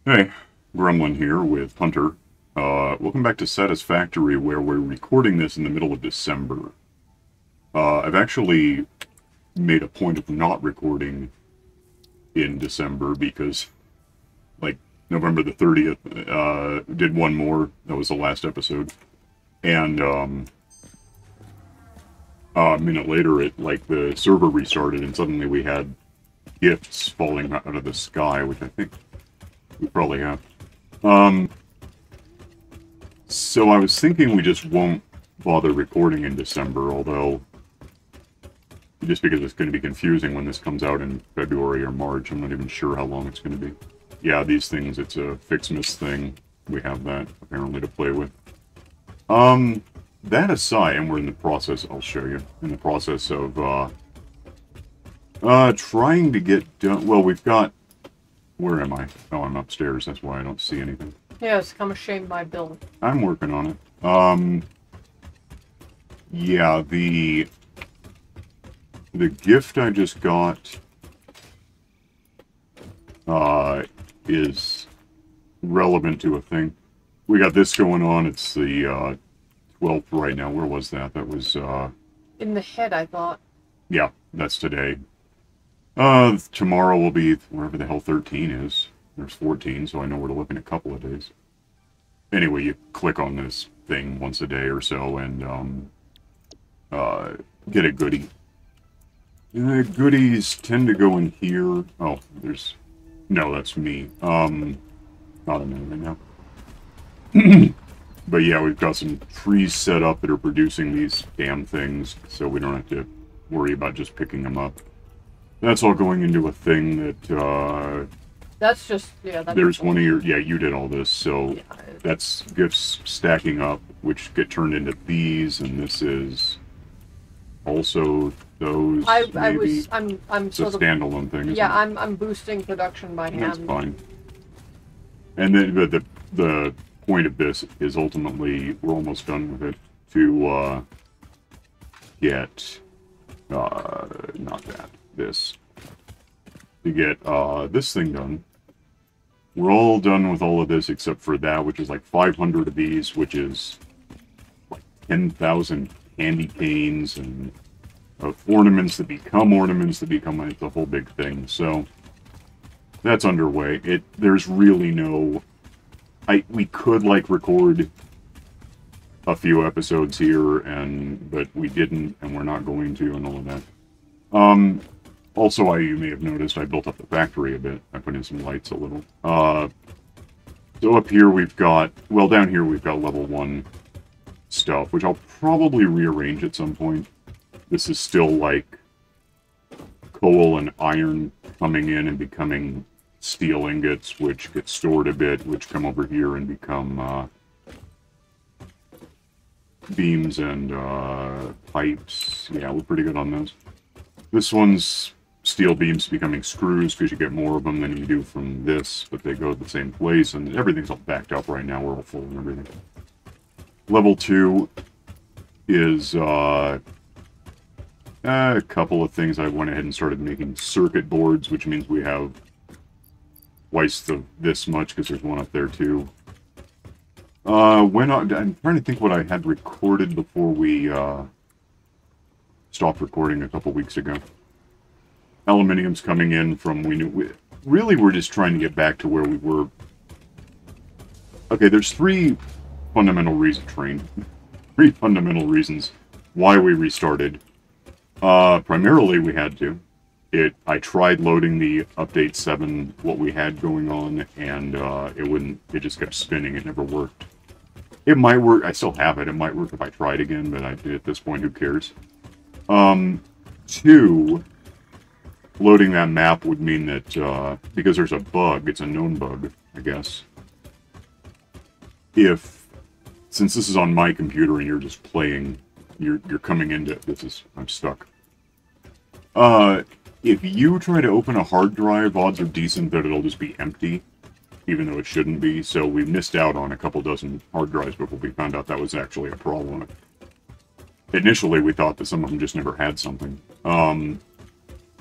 Hey, Gremlin here with Hunter. Welcome back to Satisfactory, where we're recording this in the middle of December. I've actually made a point of not recording in December because, like, November the 30th, did one more. That was the last episode. And, a minute later, the server restarted and suddenly we had gifts falling out of the sky, which I think we probably have. Um, So I was thinking we just won't bother recording in December, although just because it's going to be confusing when this comes out in February or March. I'm not even sure how long it's going to be. Yeah, these things, it's a FICSMAS thing. We have that, apparently, to play with. That aside, and we're in the process, I'll show you, in the process of, trying to get done, well, we've got, where am I? Oh, I'm upstairs, that's why I don't see anything. Yeah, it's come shame my bill. I'm working on it. Yeah, the gift I just got, is relevant to a thing. We got this going on. It's the, 12th right now. Where was that? That was, In the head, I thought. yeah, that's today. Tomorrow will be wherever the hell 13 is. There's 14, so I know we're to look in a couple of days. Anyway, you click on this thing once a day or so and, get a goodie. Goodies tend to go in here. Oh, there's... No, that's me. Not a minute now. But yeah, we've got some trees set up that are producing these damn things, so we don't have to worry about just picking them up. That's all going into a thing that, That's just, yeah, that's... there's one of your... Yeah, you did all this, so Yeah, that's gifts stacking up, which get turned into these, and this is also those, I'm It's a sort of... standalone thing, isn't Yeah, it? I'm boosting production by That's hand. fine. And then, but the point of this is ultimately, we're almost done with it, to, get, not that, this. To get, this thing done. We're all done with all of this except for that, which is like 500 of these, which is like 10,000 candy canes and ornaments that become like the whole big thing. So that's underway. There's really no... we could like record a few episodes here, but we didn't, and we're not going to, and all of that. Also, you may have noticed I built up the factory a bit. I put in some lights a little. So up here we've got, well, down here we've got level 1 stuff, which I'll probably rearrange at some point. This is still like coal and iron coming in and becoming steel ingots, which get stored a bit, which come over here and become beams and pipes. Yeah, we're pretty good on those. This one's steel beams becoming screws, because you get more of them than you do from this, but they go to the same place, and everything's all backed up right now. We're all full and everything. Level 2 is a couple of things. I went ahead and started making circuit boards, which means we have twice this much, because there's one up there too. I'm trying to think what I had recorded before we stopped recording a couple weeks ago. Aluminium's coming in from, really we're just trying to get back to where we were. Okay, there's three fundamental reasons why we restarted. Primarily we had to. I tried loading the update 7, what we had going on, and it just kept spinning. It never worked. It might work, I still have it. It might work if I tried again, but at this point, who cares? 2, loading that map would mean that, because there's a bug, it's a known bug, I guess. Since this is on my computer and you're just playing, you're coming into, I'm stuck. If you try to open a hard drive, odds are decent that it'll just be empty, even though it shouldn't be, so we missed out on a couple dozen hard drives before we found out that was actually a problem. Initially, we thought that some of them just never had something.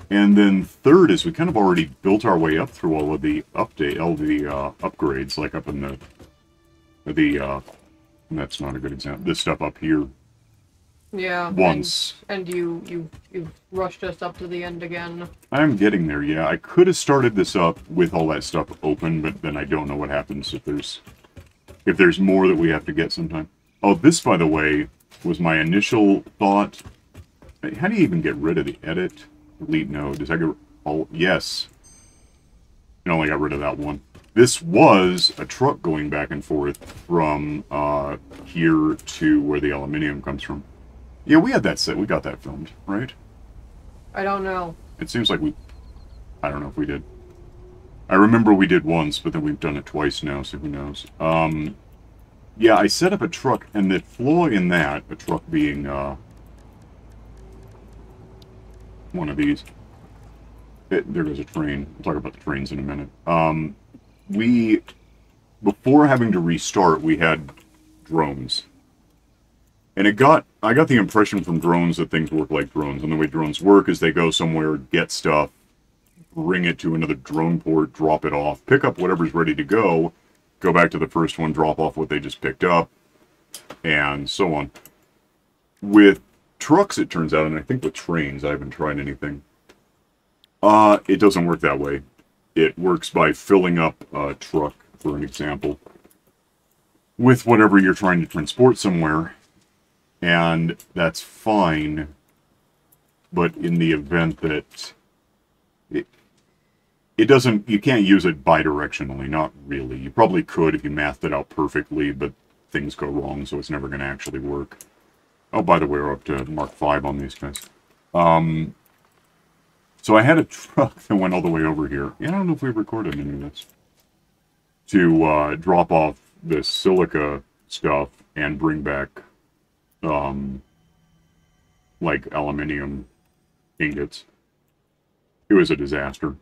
And then third is we kind of already built our way up through all the upgrades, like up in that's not a good example. This stuff up here. Yeah. Once. And you rushed us up to the end again. I'm getting there, yeah. I could have started this up with all that stuff open, but then I don't know what happens if there's more that we have to get sometime. Oh, this, by the way, was my initial thought. How do you even get rid of the edit? Delete node. Does that get... Oh, yes. I only got rid of that one. This was a truck going back and forth from here to where the aluminium comes from. Yeah, we had that set. We got that filmed, right? I don't know. It seems like we... I don't know if we did. I remember we did once, but then we've done it twice now, so who knows. Yeah, I set up a truck, and the flaw in that, a truck being one of these... there goes a train. We'll talk about the trains in a minute. Before having to restart, we had drones. And I got the impression from drones that things work like drones. And the way drones work is they go somewhere, get stuff, bring it to another drone port, drop it off, pick up whatever's ready to go back to the first one, drop off what they just picked up, and so on. With trucks, it turns out, and I think with trains, I haven't tried anything, it doesn't work that way. It works by filling up a truck, for an example, with whatever you're trying to transport somewhere. And that's fine, but in the event that it doesn't, you can't use it bidirectionally, not really. You probably could if you mathed it out perfectly, but things go wrong, so it's never going to actually work. Oh, by the way, we're up to Mark 5 on these guys. So I had a truck that went all the way over here. I don't know if we recorded any of this. To drop off the silica stuff and bring back like aluminium ingots. It was a disaster.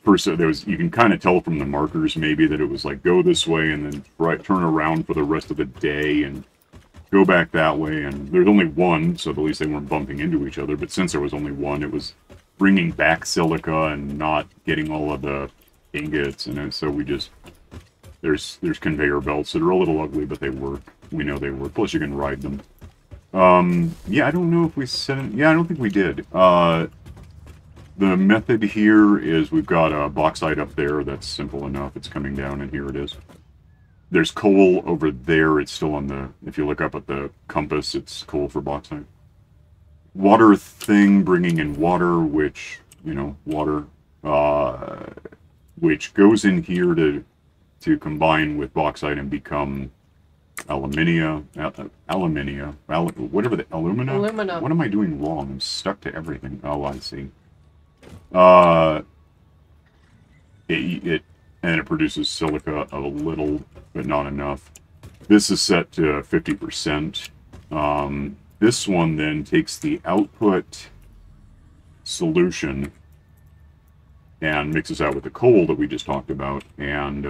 First there was, you can kind of tell from the markers maybe that it was like go this way and then turn around for the rest of the day and go back that way. And there's only one, so at least they weren't bumping into each other. But since there was only one, it was bringing back silica and not getting all of the ingots. And so we just there's conveyor belts that are a little ugly, but they work. We know they work. Plus, you can ride them. Yeah, I don't know if we said it. Yeah, I don't think we did. The method here is we've got a bauxite up there. That's simple enough. It's coming down, and here it is. There's coal over there. It's still on the... If you look up at the compass, it's coal for bauxite. Water thing, bringing in water, which, you know, water, which goes in here to combine with bauxite and become... alumina, whatever the alumina. Alumina. What am I doing wrong? I'm stuck to everything. Oh, I see. It produces silica a little, but not enough. This is set to 50%. This one then takes the output solution and mixes out with the coal that we just talked about, and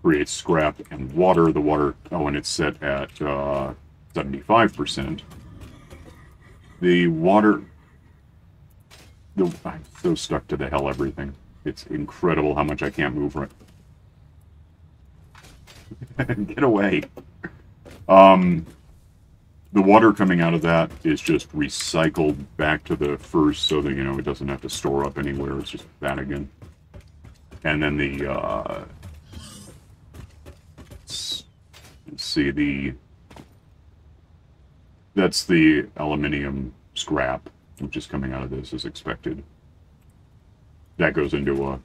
creates scrap and water. The water, oh, and it's set at 75%. The water, I'm so stuck to the hell everything. It's incredible how much I can't move right. Get away. The water coming out of that is just recycled back to the first so that, you know, it doesn't have to store up anywhere. It's just that again. And then the, let's see, that's the aluminium scrap, which is coming out of this as expected. That goes into a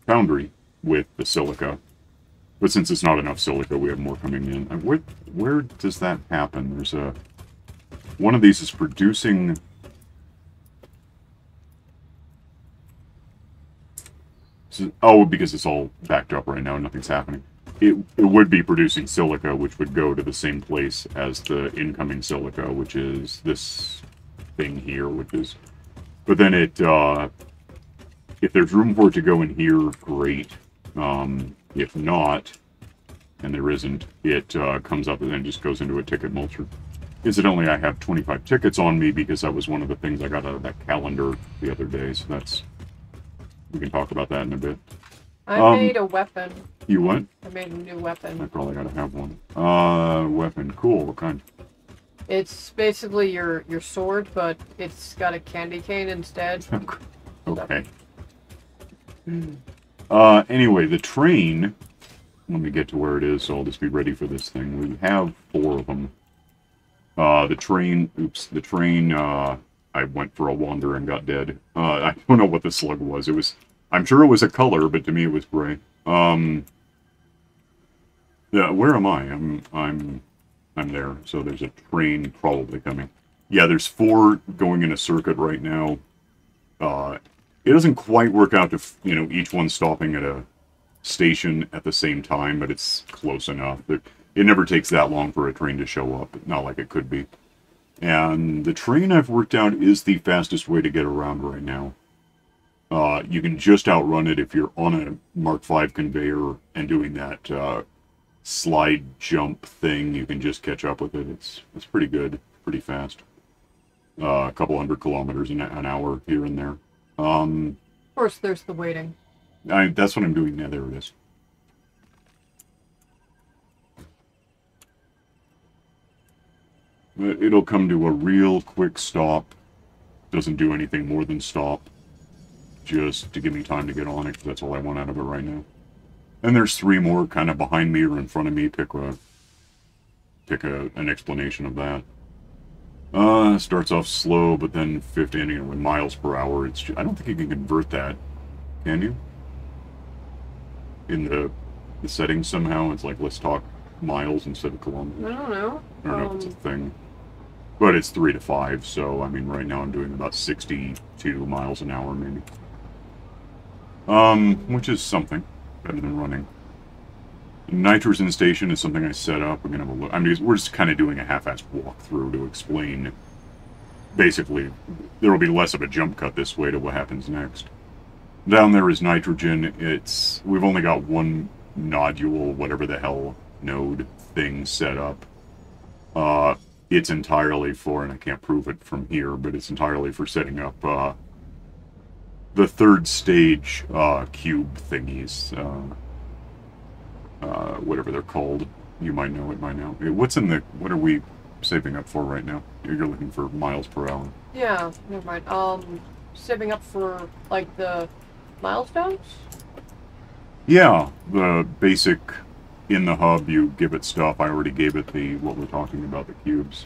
foundry with the silica. But since it's not enough silica, we have more coming in. Where does that happen? There's one of these is producing... Oh, because it's all backed up right now, nothing's happening. It would be producing silica, which would go to the same place as the incoming silica, which is this thing here, which is... But then it, if there's room for it to go in here, great. If not, and there isn't, it comes up and then just goes into a ticket mulcher. Incidentally, I have 25 tickets on me because that was one of the things I got out of that calendar the other day. So that's, we can talk about that in a bit. I made a weapon. You what? I made a new weapon. I probably gotta have one. Weapon. Cool. What kind? It's basically your sword, but it's got a candy cane instead. Okay. Anyway, the train. Let me get to where it is, so I'll just be ready for this thing. We have 4 of them. The train. Oops. The train. I went for a wander and got dead. I don't know what the slug was. It was. I'm sure it was a color, but to me it was gray. Yeah. Where am I? I'm there. So there's a train probably coming. Yeah. There's 4 going in a circuit right now. It doesn't quite work out to, each one stopping at a station at the same time, but it's close enough. It never takes that long for a train to show up, not like it could be. And the train I've worked out is the fastest way to get around right now. You can just outrun it if you're on a Mark V conveyor and doing that slide jump thing. You can just catch up with it. It's pretty good, pretty fast. A couple 100 kilometers an hour here and there. Of course, there's the waiting. That's what I'm doing now. There it is. It'll come to a real quick stop. Doesn't do anything more than stop. Just to give me time to get on it, because that's all I want out of it right now. And there's 3 more kind of behind me or in front of me. Pick an explanation of that. Starts off slow, but then 50 with miles per hour. I don't think you can convert that, can you? In the settings somehow, it's like, let's talk miles instead of kilometers. I don't know. I don't know if it's a thing. But it's 3 to 5, so, I mean, right now I'm doing about 62 miles an hour, maybe. Which is something. Better than running. The nitrogen station is something I set up. We're gonna have a look. I mean, we're just kind of doing a half-assed walkthrough to explain. Basically, there will be less of a jump cut this way to what happens next. Down there is nitrogen. We've only got one nodule, whatever the hell node thing set up. It's entirely for, and I can't prove it from here, but it's entirely for setting up the 3rd stage cube thingies. Whatever they're called. You might know it by now. What are we saving up for right now? You're looking for miles per hour. Yeah, never mind. Saving up for, like, the milestones? Yeah, the basic in the hub, you give it stuff. I already gave it what we're talking about, the cubes.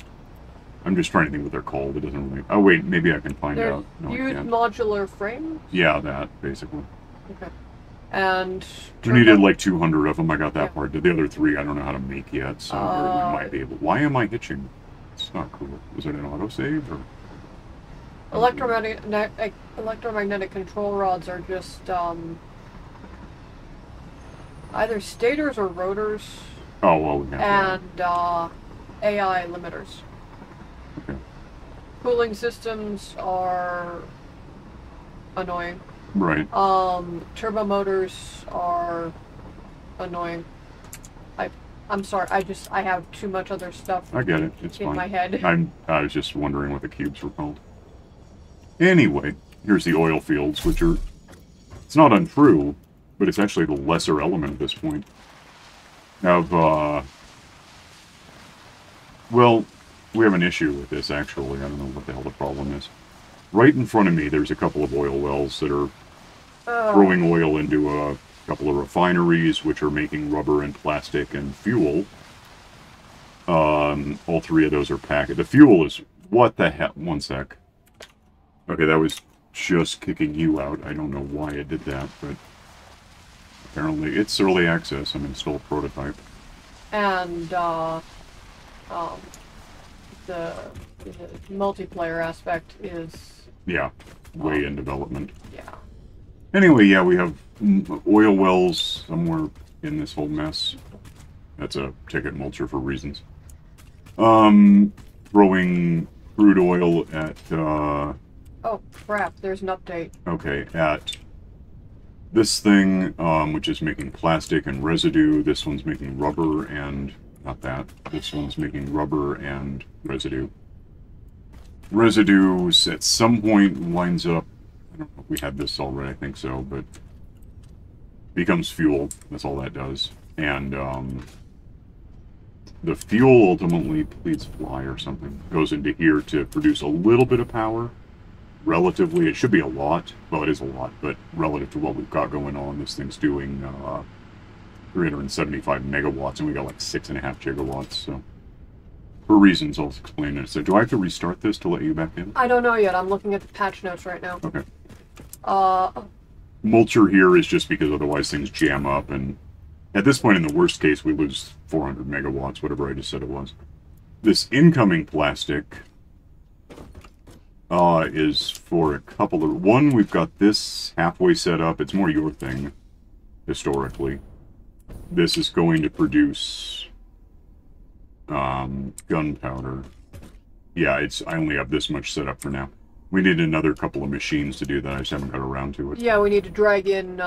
I'm just trying to think what they're called. It doesn't really... Oh, wait, maybe I can find out. No, huge modular frames? Yeah, that, basically. Okay. And... We needed like 200 of them. I got that part. The other 3 I don't know how to make yet, so we might be able... Why am I hitching? It's not cool. Was it an autosave, or... Electromagnetic control rods are just, either stators or rotors. Oh, well, we have and, AI limiters. Okay. Cooling systems are annoying. Right. Turbo motors are annoying. I'm sorry, I have too much other stuff I get it. It's in fine. my head. I was just wondering what the cubes were called. Anyway, here's the oil fields, which are... It's not untrue, but it's actually the lesser element at this point. Well, we have an issue with this, actually. I don't know what the hell the problem is. Right in front of me, there's a couple of oil wells that are throwing oil into a couple of refineries, which are making rubber and plastic and fuel. All 3 of those are packed. The fuel is... What the hell? One sec. Okay, that was just kicking you out. I don't know why it did that, but... Apparently, it's early access. I'm installed prototype. And, the multiplayer aspect is... Yeah, way in development. Yeah. Anyway, yeah, we have oil wells somewhere in this whole mess. That's a ticket mulcher for reasons. Throwing crude oil at, Oh, crap, there's an update. Okay, at this thing, which is making plastic and residue. This one's making rubber and Not that. This one's making rubber and residue. Residues at some point winds up, I don't know if we had this already, I think so, but becomes fuel. That's all that does. And the fuel ultimately, please fly or something, goes into here to produce a little bit of power. Relatively, it should be a lot. Well, it is a lot, but relative to what we've got going on, this thing's doing 375 megawatts, and we got like 6.5 gigawatts, so for reasons I'll explain it. So do I have to restart this to let you back in? I don't know yet. I'm looking at the patch notes right now. Okay. Uh, Mulcher here is just because otherwise things jam up, and at this point, in the worst case, we lose 400 megawatts, whatever I just said it was. This incoming plastic is for a couple of... One, we've got this halfway set up. It's more your thing, historically. This is going to produce gunpowder. Yeah, I only have this much set up for now. We need another couple of machines to do that. I just haven't got around to it. yeah, we need to drag in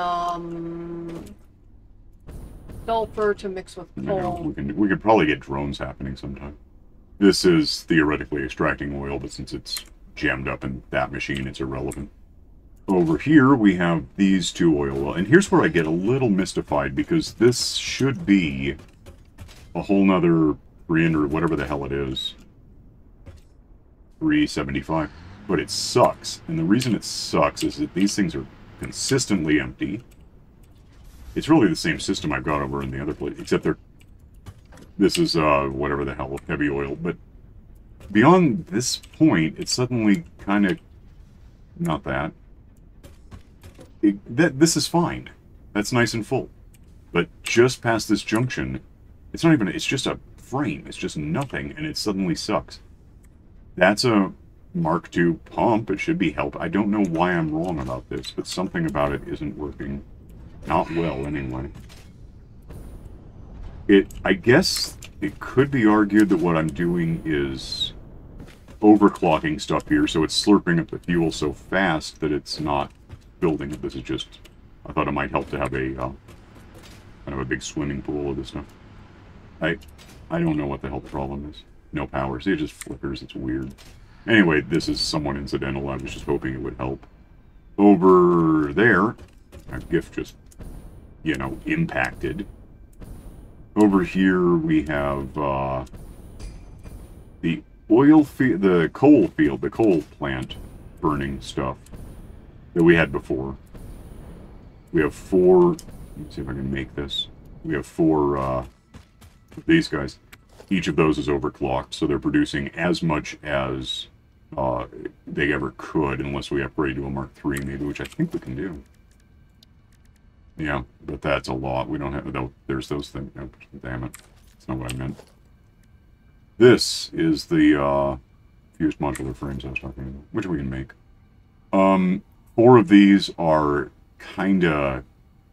sulfur to mix with coal. We could probably get drones happening sometime. This is theoretically extracting oil, but since it's jammed up in that machine, it's irrelevant. Over here, we have these two oil wells. And here's where I get a little mystified, because this should be a whole nother 300, whatever the hell it is. 375. But it sucks. And the reason it sucks is that these things are consistently empty. It's really the same system I've got over in the other place, except this is, whatever the hell, heavy oil. But beyond this point, it's suddenly kind of not that. This is fine. That's nice and full. But just past this junction, it's not even, it's just a frame. It's just nothing, and it suddenly sucks. That's a Mark II pump. It should be help. I don't know why I'm wrong about this, but something about it isn't working. Not well, anyway. I guess it could be argued that what I'm doing is overclocking stuff here, so it's slurping up the fuel so fast that it's not building it. This is just... I thought it might help to have a kind of a big swimming pool of this stuff. I don't know what the hell the problem is. No power. See, it just flickers. It's weird. Anyway, this is somewhat incidental. I was just hoping it would help. Over there, our GIF just, you know, impacted. Over here we have the oil field, the coal field, the coal plant burning stuff that we had before. We have 4, let me see if I can make this. We have 4 of these guys. Each of those is overclocked, so they're producing as much as they ever could, unless we upgrade to a Mark III maybe, which I think we can do. Yeah, but that's a lot. We don't have... There's those things. Oh, damn it. That's not what I meant. This is the fused modular frames I was talking about, which we can make. 4 of these are kind of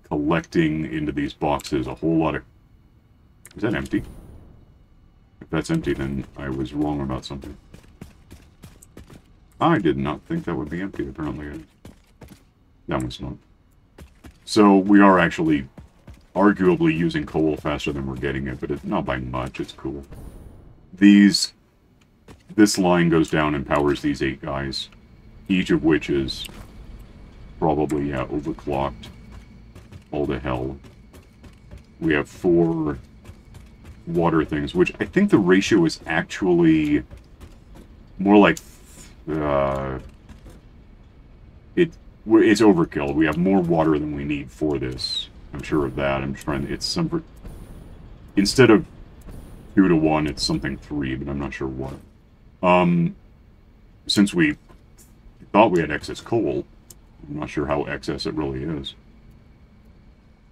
collecting into these boxes a whole lot of... Is that empty? If that's empty, then I was wrong about something. I did not think that would be empty. Apparently it is. That one's not. So we are actually arguably using coal faster than we're getting it, but not by much. It's cool. This line goes down and powers these 8 guys, each of which is probably overclocked all to hell. We have 4 water things, which I think the ratio is actually more like it's overkill. We have more water than we need for this. I'm sure of that. I'm trying to... It's some... Instead of 2 to 1, it's something 3, but I'm not sure what. Since we thought we had excess coal, I'm not sure how excess it really is.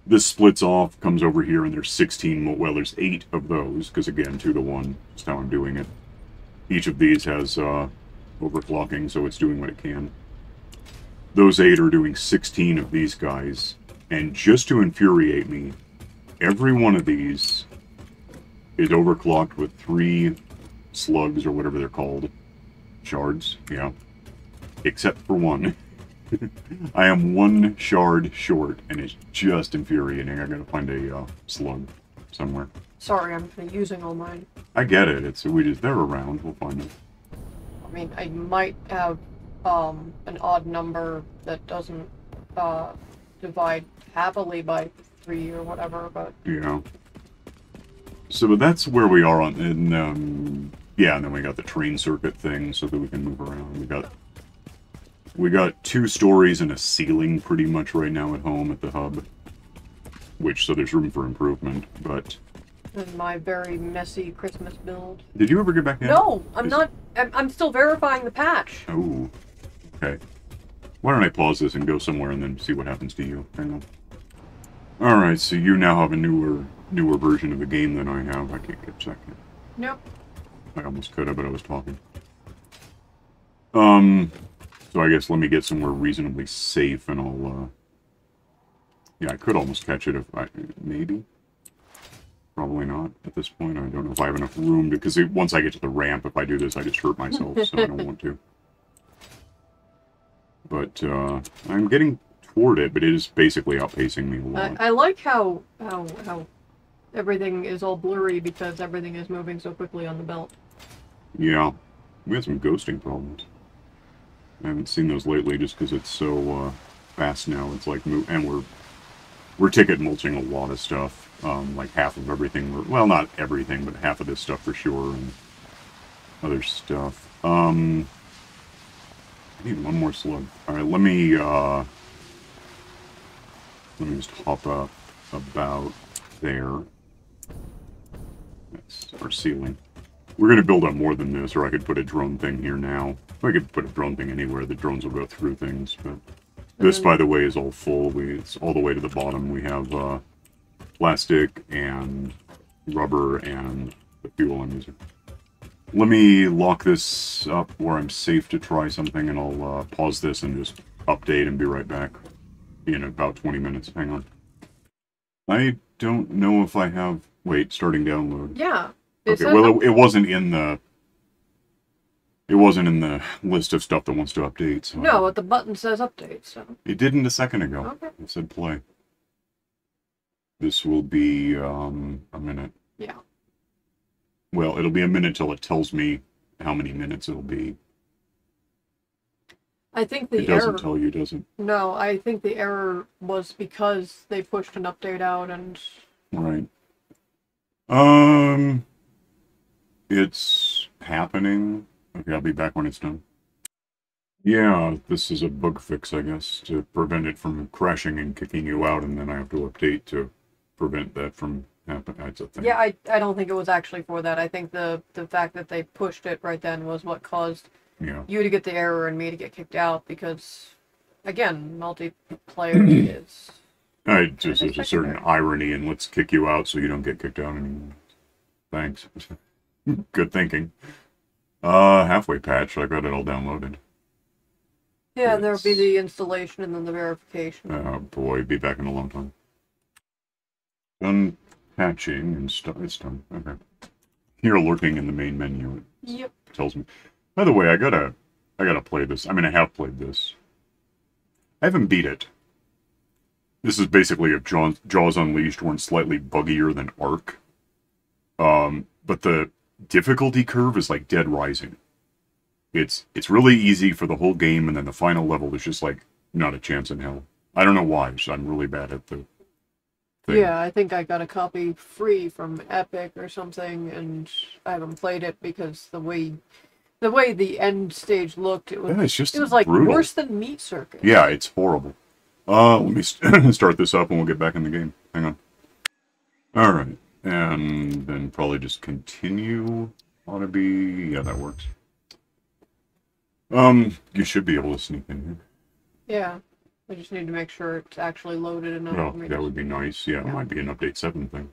This splits off, comes over here, and there's 16 more... Well, there's 8 of those, because again, 2 to 1 is how I'm doing it. Each of these has overclocking, so it's doing what it can. Those 8 are doing 16 of these guys, and just to infuriate me, every one of these is overclocked with 3 slugs, or whatever they're called. Shards, yeah. Except for 1. I am 1 shard short, and it's just infuriating. I gotta find a slug. somewhere. Sorry, I'm using all mine. I get it. They're around. We'll find them. I mean, I might have an odd number that doesn't divide happily by 3 or whatever, but Yeah. So, but that's where we are yeah, and then we got the train circuit thing so that we can move around. We got 2 stories and a ceiling pretty much right now at home at the hub. So there's room for improvement, but... in my very messy Christmas build. Did you ever get back in? No, I'm not. I'm still verifying the patch. Oh, okay. Why don't I pause this and go somewhere and then see what happens to you? Hang on. Alright, so you now have a newer version of the game than I have. I can't get second. Nope. I almost could have, but I was talking. So I guess let me get somewhere reasonably safe and I'll, yeah, I could almost catch it if maybe? Probably not at this point. I don't know if I have enough room because once I get to the ramp, if I do this, I just hurt myself, so I don't want to. But, I'm getting toward it, but it is basically outpacing me a lot. I like how everything is all blurry because everything is moving so quickly on the belt. Yeah. We had some ghosting problems. I haven't seen those lately just because it's so, fast now. It's like, and we're ticket mulching a lot of stuff. Like half of everything, well, not everything, but half of this stuff for sure, and other stuff. I need one more slug. Alright, let me just hop up about there. That's our ceiling. We're going to build up more than this, or I could put a drone thing here now. I could put a drone thing anywhere. The drones will go through things, but this, by the way, is all full. It's all the way to the bottom. We have, plastic and rubber and the fuel I'm using. Let me lock this up where I'm safe to try something, and I'll pause this and just update and be right back in about 20 minutes. Hang on. I don't know if I have... Wait, starting download. Yeah. Okay, well, it wasn't in the... It wasn't in the list of stuff that wants to update, so... No, but the button says update, so... It didn't a second ago. Okay. It said play. This will be, a minute. Yeah. Well, it'll be a minute till it tells me how many minutes it'll be. I think the error... It doesn't tell you, does it? No, I think the error was because they pushed an update out and... Right. It's happening. Okay, I'll be back when it's done. Yeah, this is a bug fix, I guess, to prevent it from crashing and kicking you out, and then I have to update to prevent that from happening. That's a thing. Yeah, I don't think it was actually for that. I think the fact that they pushed it right then was what caused you to get the error and me to get kicked out, because, again, multiplayer is... There's a certain irony in let's kick you out so you don't get kicked out anymore. Thanks. Good thinking. Halfway patch, I got it all downloaded. Yeah, there'll be the installation and then the verification. Oh boy, be back in a long time. Done patching and stuff. It's done. Okay. You're lurking in the main menu. Yep. It tells me. By the way, I gotta play this. I mean, I have played this. I haven't beat it. This is basically if Jaws Unleashed weren't slightly buggier than Ark. But the difficulty curve is like Dead Rising. It's really easy for the whole game, and then the final level is just like not a chance in hell. I don't know why. I'm really bad at the thing. Yeah, I think I got a copy free from Epic or something, and I haven't played it because the way the end stage looked, it was like brutal. Worse than Meat Circus. Yeah, it's horrible. Let me start this up and we'll get back in the game. Hang on. Alright. And then probably just continue. Ought to be... Yeah, that works. You should be able to sneak in here. Yeah. I just need to make sure it's actually loaded enough. Oh, that would be nice. Yeah, it might be an update 7 thing.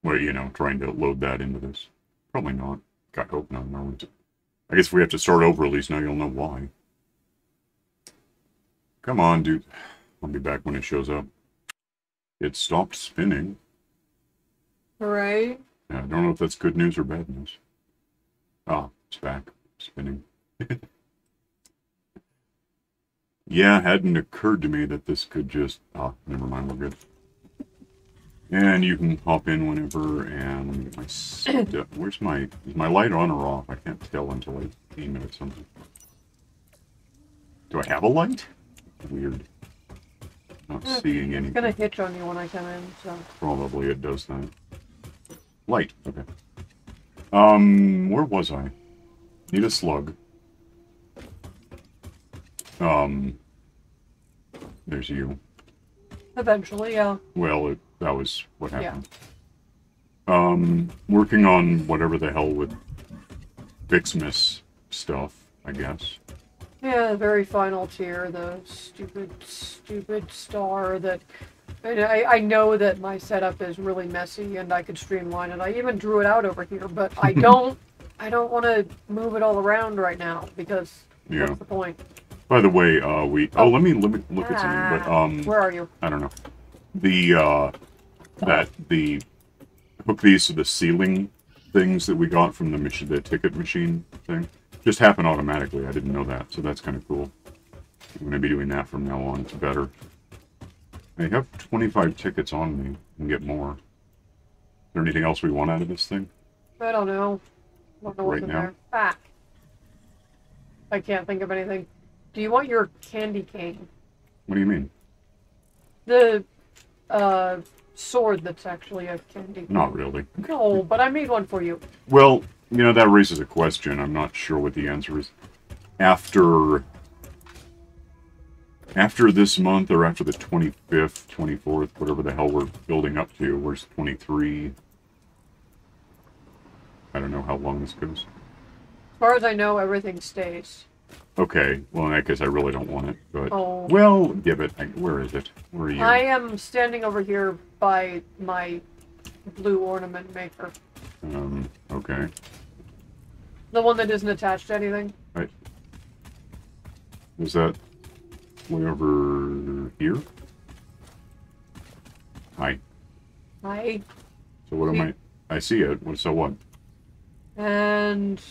Where, trying to load that into this. Probably not. God, hope not. No, I guess if we have to start over, at least now you'll know why. Come on, dude. I'll be back when it shows up. It stopped spinning. Right. Yeah, I don't know if that's good news or bad news. Ah, it's back. Spinning. Yeah, it hadn't occurred to me that this could just... Ah, never mind, we're good. And you can hop in whenever, and let me get my stuff. Where's my... Is my light on or off? I can't tell until I aim it at something. Do I have a light? Weird. Not seeing anything. It's gonna hitch on you when I come in, so... Probably it does that. Light, okay. Where was I? Need a slug. There's you. Eventually, yeah. Well, that was what happened. Yeah. Working on whatever the hell with FICSMAS stuff, I guess. Yeah, the very final tier, the stupid star that... I know that my setup is really messy and I could streamline it. I even drew it out over here, but I don't want to move it all around right now because what's the point? By the way, let me look at something. But where are you? I don't know. The hook these to the ceiling things that we got from the ticket machine thing just happen automatically. I didn't know that, so that's kind of cool. I'm gonna be doing that from now on. It's better. I have 25 tickets on me. I can get more. Is there anything else we want out of this thing? I don't know. I don't know what's in there. Ah. I can't think of anything. Do you want your candy cane? What do you mean? The sword that's actually a candy cane. Not really. No, but I made one for you. Well, you know, that raises a question. I'm not sure what the answer is. After this month, or after the 25th, 24th, whatever the hell we're building up to, where's 23? I don't know how long this goes. As far as I know, everything stays. Okay, well in that case I really don't want it, but... Oh. Well, give it. Where is it? Where are you? I am standing over here by my blue ornament maker. Okay. The one that isn't attached to anything. Right. Is that way over here? Hi. Hi. So what am I see it. So what? And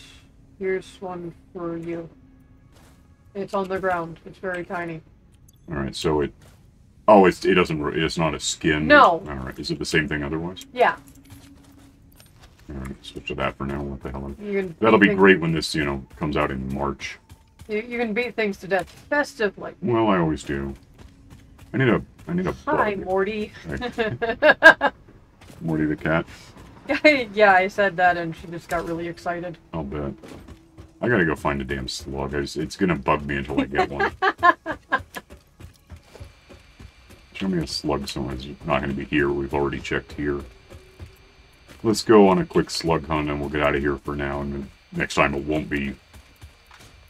here's one for you. It's on the ground. It's very tiny. Alright, so it... Oh, it doesn't... It's not a skin? No. Alright, is it the same thing otherwise? Yeah. Alright, switch to that for now. What the hell? That'll be great when this, comes out in March. You can beat things to death festively. Well, I always do. I need a Hi, Morty. Morty the cat? Yeah, I said that and she just got really excited. I'll bet. I gotta go find a damn slug. It's gonna bug me until I get one. Show me a slug somewhere. It's not gonna be here. We've already checked here. Let's go on a quick slug hunt and we'll get out of here for now. And then next time it won't be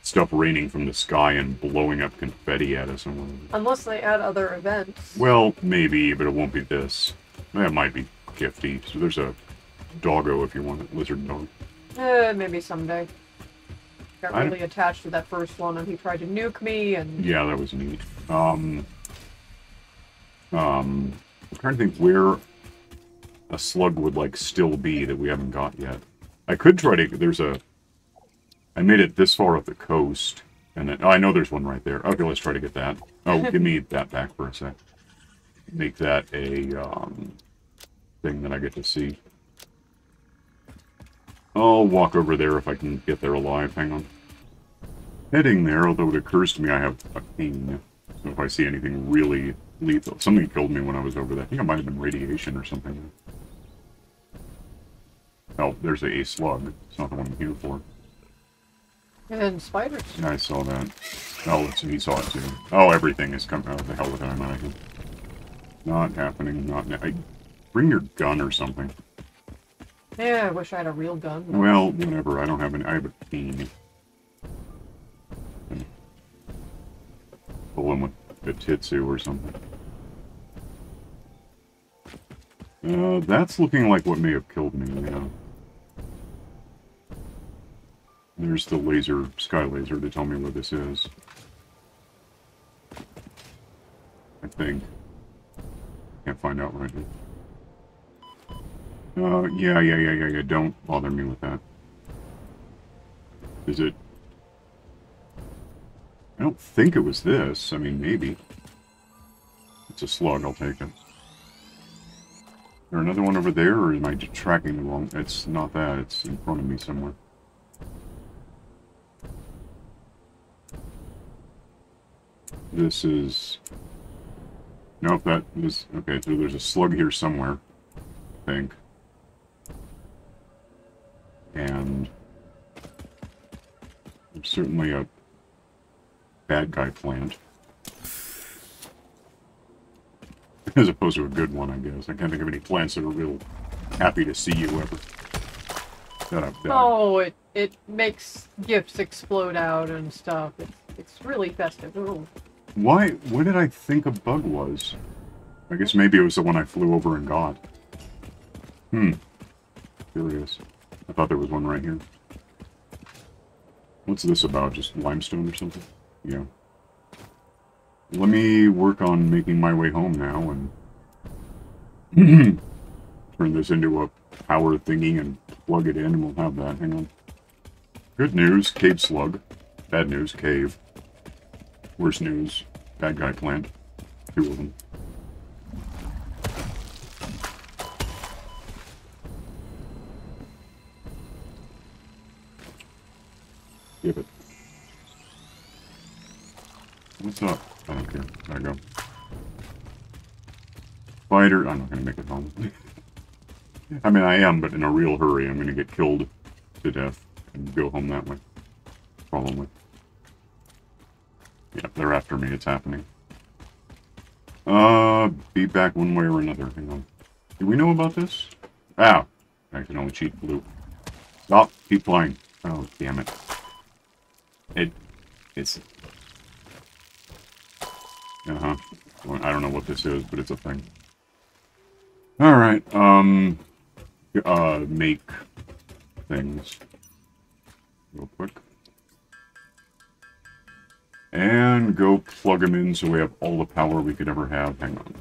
stuff raining from the sky and blowing up confetti at us. Unless they add other events. Well, maybe, but it won't be this. That might be gifty. So there's a doggo if you want it. Lizard dog. Maybe someday. Got really attached to that first one and he tried to nuke me and... Yeah, that was neat. I'm trying to think where a slug would, still be that we haven't got yet. I could try to... I made it this far up the coast, and then... Oh, I know there's one right there. Okay, let's try to get that. Oh, give me that back for a sec. Make that a, thing that I get to see. I'll walk over there if I can get there alive. Hang on. Heading there, although it occurs to me I have a cane. So if I see anything really lethal... Something killed me when I was over there. I think it might have been radiation or something. Oh, there's a slug. It's not the one I'm here for. And then spiders. Yeah, I saw that. Oh, let's see, he saw it too. Oh, everything is coming out. The hell with it, I'm not. Not happening. Not. Bring your gun or something. Yeah, I wish I had a real gun. Well, whatever. I don't have any. I have a cane. Pull him with a Titsu or something. That's looking like what may have killed me, yeah. There's the laser, sky laser, to tell me where this is. I think. Can't find out right now. Yeah. Don't bother me with that. Is it... I don't think it was this. I mean, maybe. It's a slug, I'll take it. there another one over there, or am I just tracking the wrong? It's not that. It's in front of me somewhere. This is... Nope, that is... Okay, so there's a slug here somewhere, I think. And... there's certainly a bad guy plant. As opposed to a good one, I guess. I can't think of any plants that are real happy to see you ever. Oh, it makes gifts explode out and stuff. It's really festive. Ooh. Why? What did I think a bug was? I guess maybe it was the one I flew over and got. Curious. I thought there was one right here. What's this about? Just limestone or something? Yeah. Let me work on making my way home now and turn this into a power thingy and plug it in and we'll have that. Hang on. Good news, cave slug. Bad news, cave. Worse news, bad guy plant. 2 of them. Give it. What's up? I don't care. There I go. Spider. I'm not going to make it home. I mean, I am, but in a real hurry. I'm going to get killed to death and go home that way. Probably. Yeah, they're after me. It's happening. Be back one way or another. Hang on. Do we know about this? Ow. I can only cheat blue. Stop. Keep flying. Oh, damn it. It's... Uh-huh. Well, I don't know what this is, but it's a thing. Alright, make things real quick. And go plug them in so we have all the power we could ever have. Hang on.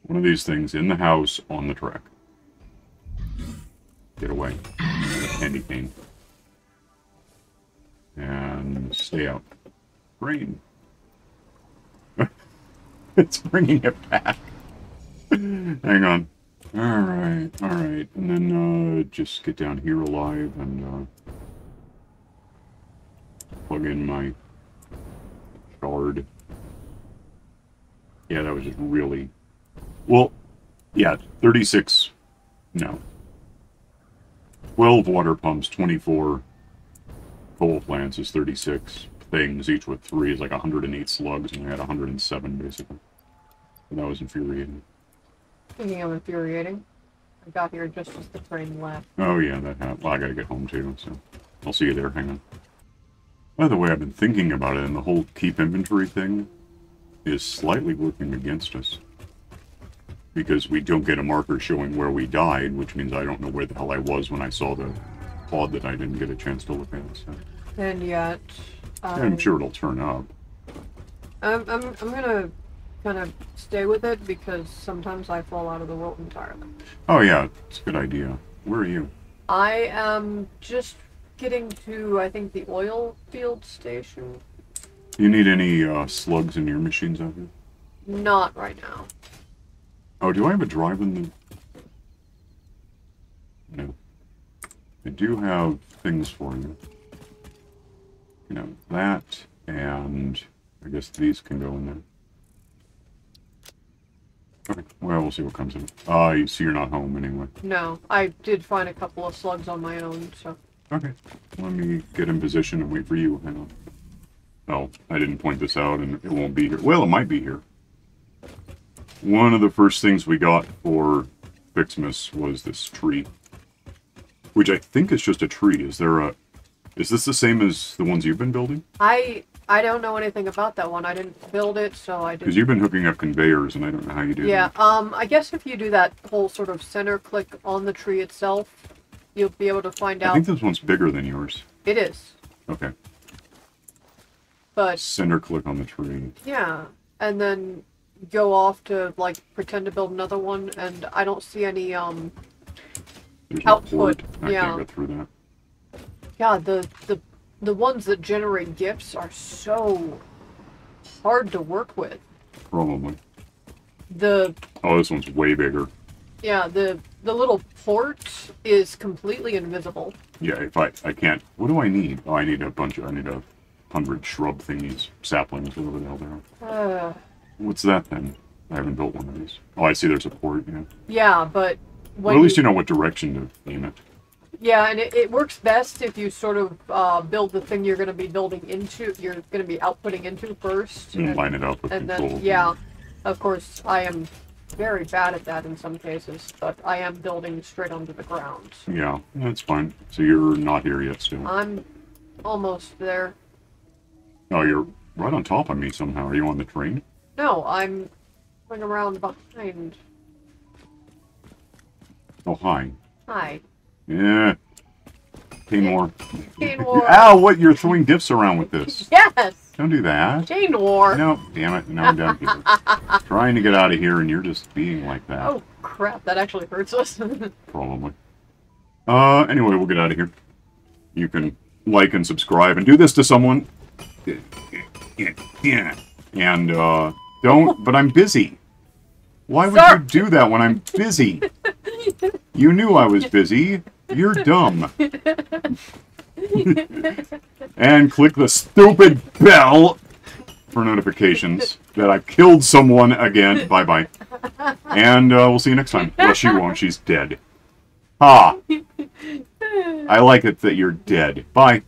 One of these things in the house on the track. Get away. Candy cane. And stay out. Green. It's bringing it back. Hang on. Alright, alright. And then, just get down here alive and, plug in my shard. Yeah, that was just really... Well, yeah, 36... No. 12 water pumps, 24 coal plants is 36 things, each with 3 is like 108 slugs, and we had 107, basically. And that was infuriating. Speaking of infuriating, I got here just as the train left. Oh yeah, that happened. Well, I gotta get home too, so I'll see you there. Hang on. By the way, I've been thinking about it, and the whole keep inventory thing is slightly working against us. Because we don't get a marker showing where we died, which means I don't know where the hell I was when I saw the pod that I didn't get a chance to look at. So. And yet... I'm sure it'll turn up. I'm gonna kind of stay with it because sometimes I fall out of the world entirely. Oh yeah, it's a good idea. Where are you? I am just getting to, I think, the oil field station. Do you need any slugs in your machines out here? Not right now. Oh, do I have a drive in the... No. I do have things for you. You know, that, and I guess these can go in there. Okay, well, we'll see what comes in. You see you're not home anyway. No, I did find a couple of slugs on my own, so... Okay, let me get in position and wait for you. Hang on. Oh, I didn't point this out, and it won't be here. Well, it might be here. One of the first things we got for FICSMAS was this tree. Which I think is just a tree. Is there a... Is this the same as the ones you've been building? I don't know anything about that one. I didn't build it, so I didn't... Because you've been hooking up conveyors, and I don't know how you do that. Yeah, I guess if you do that whole sort of center click on the tree itself, you'll be able to find out... I think this one's bigger than yours. It is. Okay. But... Center click on the tree. Yeah, and then go off to, like, pretend to build another one, and I don't see any, There's output. I can't get through that. Yeah, the ones that generate gifts are so hard to work with. Probably. Oh, this one's way bigger. Yeah, the little port is completely invisible. Yeah, if I can't. What do I need? Oh, I need a 100 shrub thingies, saplings, whatever the hell they are. What's that then? I haven't built one of these. Oh, I see. There's a port. Yeah. Yeah, but Well, at least you know what direction to aim it. Yeah, and it works best if you sort of build the thing you're going to be building into, you're going to be outputting into first. And line it up with and control. then, yeah, of course, I am very bad at that in some cases, but I am building straight onto the ground. Yeah, that's fine. So you're not here yet still. I'm almost there. Oh, you're right on top of me somehow. Are you on the train? No, I'm going around behind. Oh, hi. Hi. Yeah. Chain war. Chain war. Ow, what? You're throwing diffs around with this. Yes! Don't do that. Chain war. No, damn it. Now I'm down here. Trying to get out of here and you're just being like that. Oh, crap. That actually hurts us. Probably. Anyway, we'll get out of here. You can like and subscribe and do this to someone. And, don't, but I'm busy. Why would you do that when I'm busy? You knew I was busy. You're dumb. And click the stupid bell for notifications that I've killed someone again. Bye-bye. And we'll see you next time. Well, she won't. She's dead. Ha! I like it that you're dead. Bye.